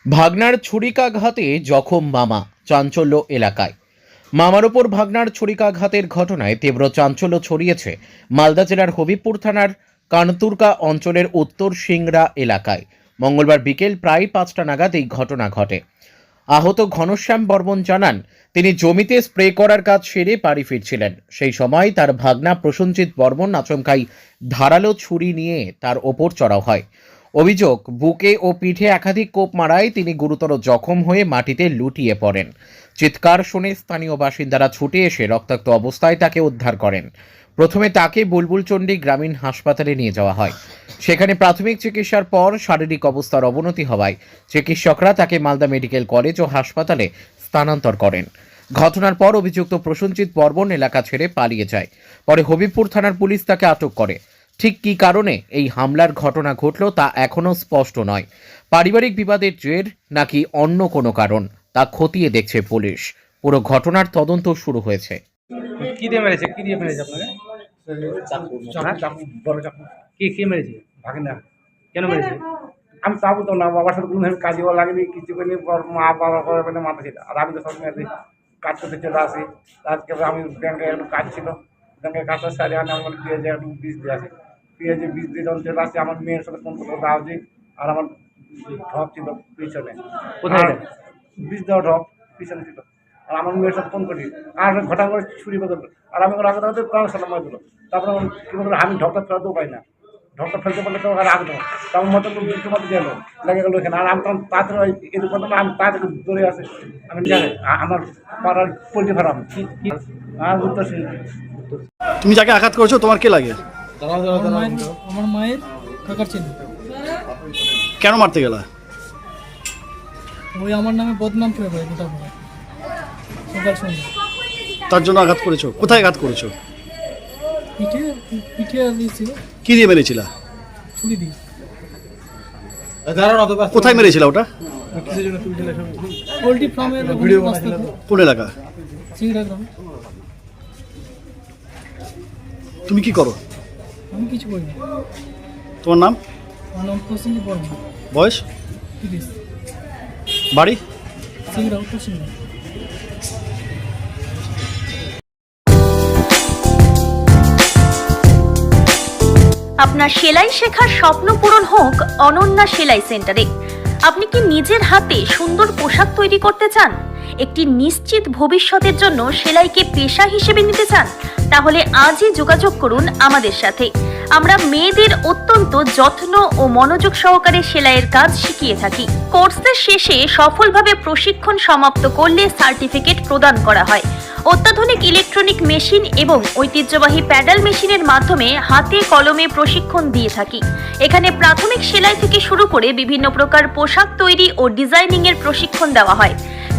ভাগনার ছুরিকাঘাতে জখম মামা, চাঞ্চল্য এলাকায়। মামার ওপর ভাগনার ছুরিকাঘাতের ঘটনায় তীব্র চাঞ্চল্য ছড়িয়েছে মালদা জেলার হবিবপুর থানার কানতুরকা অঞ্চলের উত্তর সিংড়া এলাকায়। মঙ্গলবার বিকেল প্রায় 5টা নাগাদ এই ঘটনা ঘটে। আহত ঘনশ্যাম বর্মন জানান, তিনি জমিতে স্প্রে করার কাজ সেরে বাড়ি ফিরছিলেন। সেই সময় তার ভাগনা প্রসেনজিৎ বর্মন আচমকাই ধারালো ছুরি নিয়ে তার ওপর চড়াও হয়। অভিযোগ, বুকে ও পিঠে একাধিক কোপ মারায় তিনি গুরুতর জখম হয়ে মাটিতে লুটিয়ে পড়েন। চিৎকার শুনে স্থানীয় বাসিন্দারা ছুটে এসে রক্তাক্ত অবস্থায় তাকে উদ্ধার করেন। প্রথমে তাকে বুলবুলচন্ডী গ্রামীণ হাসপাতালে নিয়ে যাওয়া হয়। সেখানে প্রাথমিক চিকিৎসার পর শারীরিক অবস্থার অবনতি হওয়ায় চিকিৎসকরা তাকে মালদা মেডিকেল কলেজ ও হাসপাতালে স্থানান্তর করেন। ঘটনার পর অভিযুক্ত প্রসেনজিৎ বর্মন এলাকা ছেড়ে পালিয়ে যায়। পরে হবিবপুর থানার পুলিশ তাকে আটক করে। ঠিক কী কারণে এই হামলার ঘটনা ঘটল তা এখনও স্পষ্ট নয়। পারিবারিক বিবাদের জের নাকি অন্য কোনো কারণ তা খতিয়ে দেখছে পুলিশ। পুরো ঘটনার তদন্ত শুরু হয়েছে। কি দিয়ে মেরেছে? কি দিয়ে মেরেছে আপনাকে? বড় চাকু। কে মেরেছে? ভাগিনা। কেন মেরেছে? আমি তা বলতাম না, বাবার সাথে কোনো কাজে লাগেনি, কিছু করিনি। মা বাবা করে মানে মাথা ছিল। আর আমি তো সবসময় কাজ করতে চলে আসি। আজকে আমি ব্যাংকে একটু কাজ ছিল, ব্যাংকের কাজটা সারি আনি। আমার পেঁয়াজে একটু বীজ দিয়ে আসি, পেঁয়াজে বীজ দিয়ে যখন চলে আসি, আমার মেয়ের সাথে ফোন করতে দাও যে, আর আমার ঢপ ছিল পিছনে। কোথায় এটা? বীজ দেওয়া ঢপ পিছনে ছিল। আর আমার মেয়ের সাথে ফোন করি, আর ঘটা করে ছুরি বদল। আর আমি আগে তাদের প্রাণ সালাম মার দিল। তারপরে কী বললো, আমি ঢপটা ফেলতেও পাই না। ঢপটা ফেলতে পারলে তো আর আগে তেমন মতো দুটো মতো গেল লেগে গেলো এখানে। আর আমি তখন তাড়াতাড়ি এদিকে করতাম না, আমি তাড়াতাড়ি দৌড়ে আসি। আমি জানি আমার পাড়ার পোলট্রি ফার্ম আর উত্তর সিং। তুমি যাকে আঘাত করেছো তোমার কে লাগে? আমার মায়ের কাকার ছেলে। কেন মারতে গেলা? ওই আমার নামে বদনাম করে বলে গোটা পাড়া সকাল সন্ধ্যা। তার জন্য আঘাত করেছো? কোথায় আঘাত করেছো? পিঠে পিঠে দিয়েছিল। কি দিয়ে মেরেছিলা? ছুরি দিয়ে। কোথায় মেরেছিলা ওটা? পোলট্রি ফার্মের কোন এলাকা? সিংড়া গ্রাম। তুমি কি করো? আমি কিছু করি না। তোমার নাম? আমার নাম প্রসেনজিৎ বর্মন। বয়স? 30। বাড়ি? সিংড়া, উত্তর সিংড়া। আপনার সেলাই শেখার স্বপ্ন পূরণ হোক অনন্যা সেলাই সেন্টারে। আপনি কি নিজের হাতে সুন্দর পোশাক তৈরি করতে চান? একটি নিশ্চিত ভবিষ্যতের জন্য সেলাইকে পেশা হিসেবে নিতে চান? তাহলে আজই যোগাযোগ করুন আমাদের সাথে। আমরা মেয়েদের অত্যন্ত যত্ন ও মনোযোগ সহকারে সেলাইয়ের কাজ শিখিয়ে থাকি। কোর্সের শেষে সফলভাবে প্রশিক্ষণ সমাপ্ত করলে সার্টিফিকেট প্রদান করা হয়। অত্যাধুনিক ইলেকট্রনিক মেশিন এবং ঐতিহ্যবাহী প্যাডেল মেশিনের মাধ্যমে হাতে কলমে প্রশিক্ষণ দিয়ে থাকি। এখানে প্রাথমিক সেলাই থেকে শুরু করে বিভিন্ন প্রকার পোশাক তৈরি ও ডিজাইনিং এর প্রশিক্ষণ দেওয়া হয়।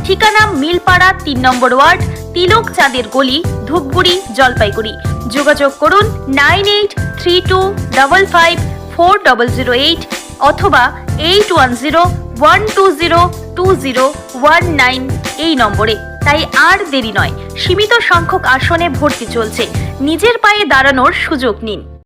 ঠিকানা মিলপাড়া 3 নম্বর ওয়ার্ড, তিলক চাঁদের গলি, ধূপগুড়ি, জলপাইগুড়ি। যোগাযোগ করুন 9832554008 অথবা 8101202019 এই নম্বরে। তাই আর দেরি নয়, সীমিত সংখ্যক আসনে ভর্তি চলছে। নিজের পায়ে দাঁড়ানোর সুযোগ নিন।